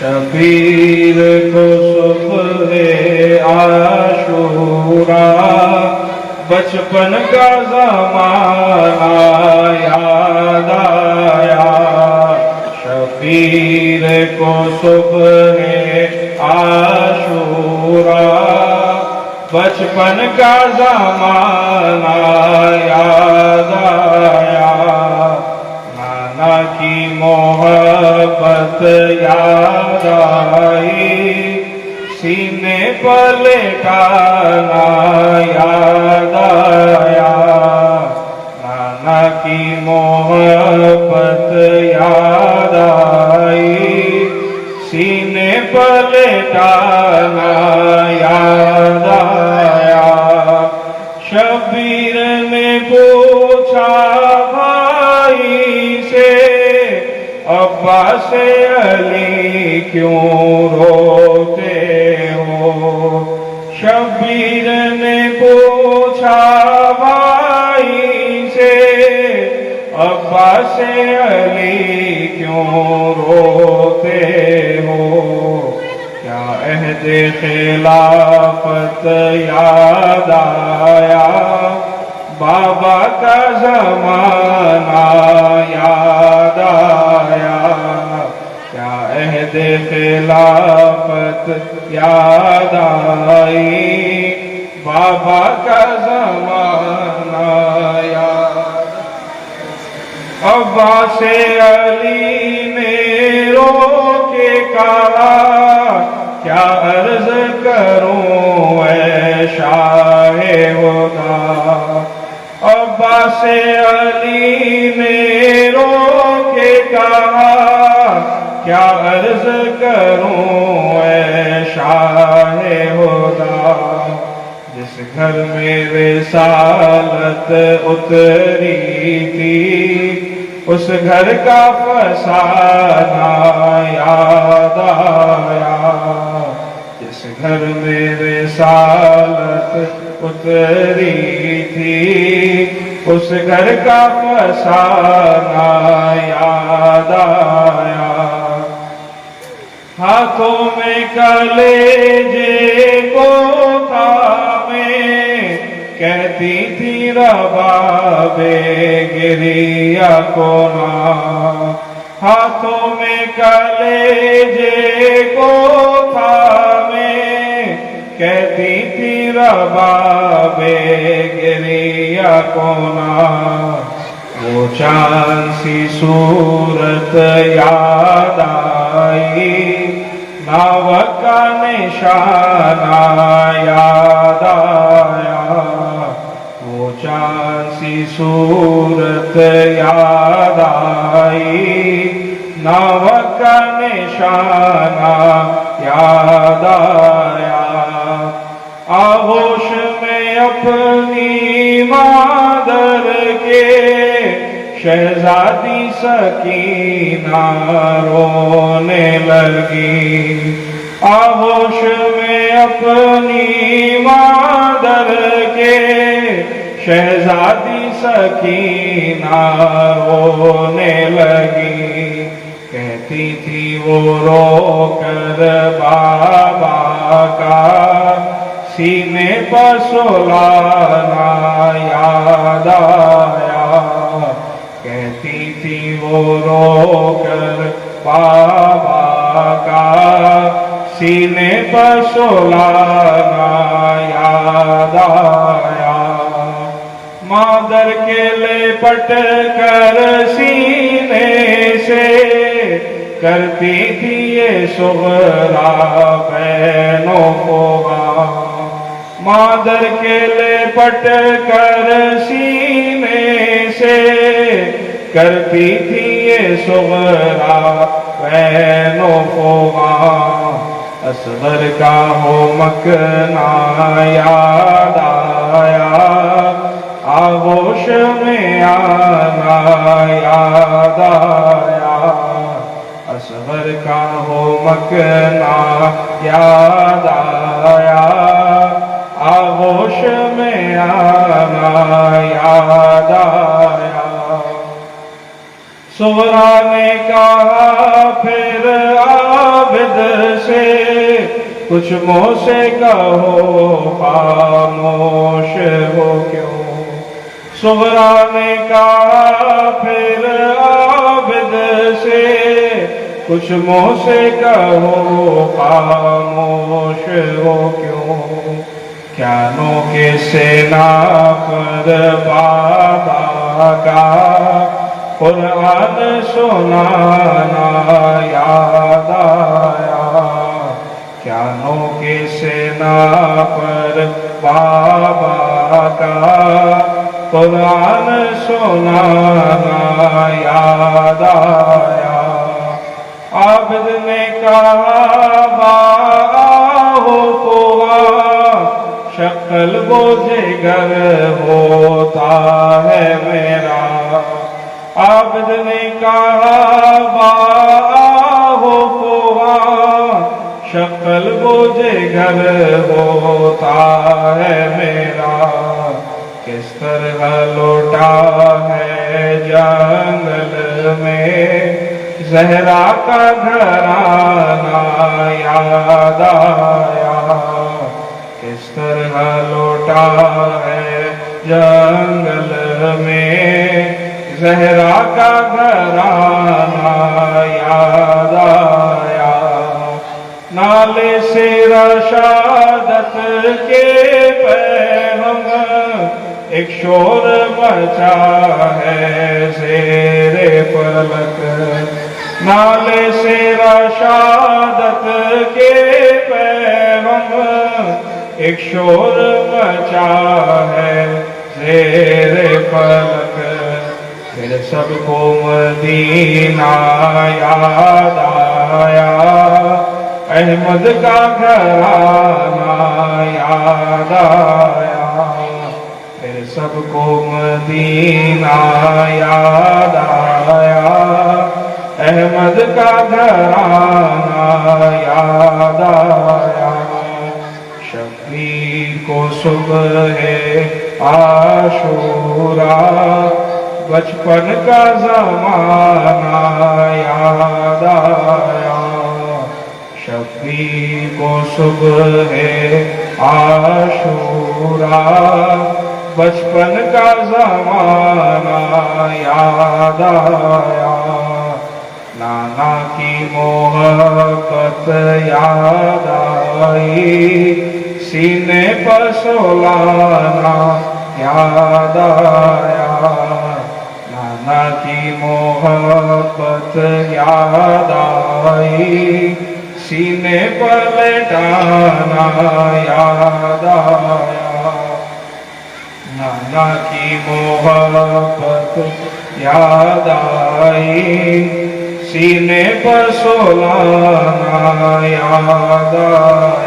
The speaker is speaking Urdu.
شبیر کو صبح عاشورا بچپن کا زمانہ یاد آیا، شبیر کو صبح عاشورا بچپن کا زمانہ یاد آیا، نانا کی محبت یاد آئی، سینے پر لٹانا یاد آیا، نانا کی محبت یاد آئی، سینے پر لٹانا یاد آیا۔ شبیر نے پوچھا بھائی سے، ابا سے علی کیوں روتے ہو؟ شبیر نے پوچھا بھائی سے، ابا سے علی کیوں روتے ہو؟ کیا عہد خلافت یاد آیا، بابا کا زمانہ یاد آیا، کیا عہد خلافت یاد آئی، بابا کا زمانہ یاد آیا۔ ابا سے علی نے رو کے کہا، کیا عرض کروں اے شاہ خدا؟ ابا سے علی نے رو کے کہا، کیا عرض کروں اے شاہ خدا؟ جس گھر میں رسالت اتری تھی، اس گھر کا فسانہ یاد آیا، جس گھر میں رسالت اتری تھی، اس گھر کا فسانہ یاد آیا۔ ہاتھوں میں کلیجے کو تھامے کہتی تھی رباب گریہ کو نا، ہاتھوں میں کلیجے کو تھامے کہتی تھی رباب گریہ کو نا، وہ چاند سی صورت یاد آئی، ناوک کا نشانہ یاد آیا، وہ چاند سی صورت یاد آئی، ناوک کا نشانہ یاد آیا۔ آغوش میں اپنی مادر کے شہزادی سکینہ رونے لگی، آغوش میں اپنی مادر کے شہزادی سکینہ رونے لگی، کہتی تھی وہ رو کر بابا کا سینے پر سلانا یاد آیا، کہتی تھی وہ رو کر بابا کا سینے پر سلانا یاد آیا۔ مادر کے لپٹ کر سینے سے کرتی تھی یہ صغرا بہنوں کو غام، مادر کے لپٹ کر سینے سے کرتی تھی یہ صغرا بہنوں کو غام۔ اصغر کا ہو مکنا یاد آیا، آغوش میں آنا یاد آیا، اصغر کا ہو مکنا یاد آیا، آغوش میں آنا یاد آیا۔ صغرا نے کہا پھر عابد کچھ منہ سے کہو خاموش ہو کیوں؟ صغرا نے کہا پھر عابد سے، کچھ منہ سے کہو خاموش ہو کیوں؟ کیا نوکے سے پر بابا کا قرآن سنانا یاد آیا؟ کیا نوکے سے پر بابا کا قرآن سنانا یاد آیا؟ عابد نے کہا باہو شکل بوجھگر ہوتا ہے میرا۔ عابد نے کہا باہو شکل بوجھگر ہوتا ہے میرا۔ کس طرح لوٹا ہے جنگل میں زہرا کا گھرانہ یاد آیا؟ کس طرح لوٹا ہے جنگل میں زہرا کا گھرانہ یاد آیا؟ نالے سے رشادت کے پیغام ایک شور مچا ہے زیر فلک۔ نالے سے رشادت کے پیغام ایک شور مچا ہے زیر فلک۔ پھر سب کو مدینہ یاد آیا، احمد کا گھرانہ یاد آیا۔ پھر سب کو مدینہ یاد آیا، احمد کا گھرانہ یاد آیا۔ شبیر کو صبح عاشورا بچپن کا زمانہ یاد آیا۔ شبیر کو صبح عاشورا بچپن کا زمانہ یاد آیا۔ نانا کی محبت یاد آئی، سینے پر سلانا یاد آیا۔ نانا کی محبت یاد آئی، سینے پر لٹانا یاد آیا۔ نانا کی محبت یاد آئی، سینے پر سلانا یاد آیا۔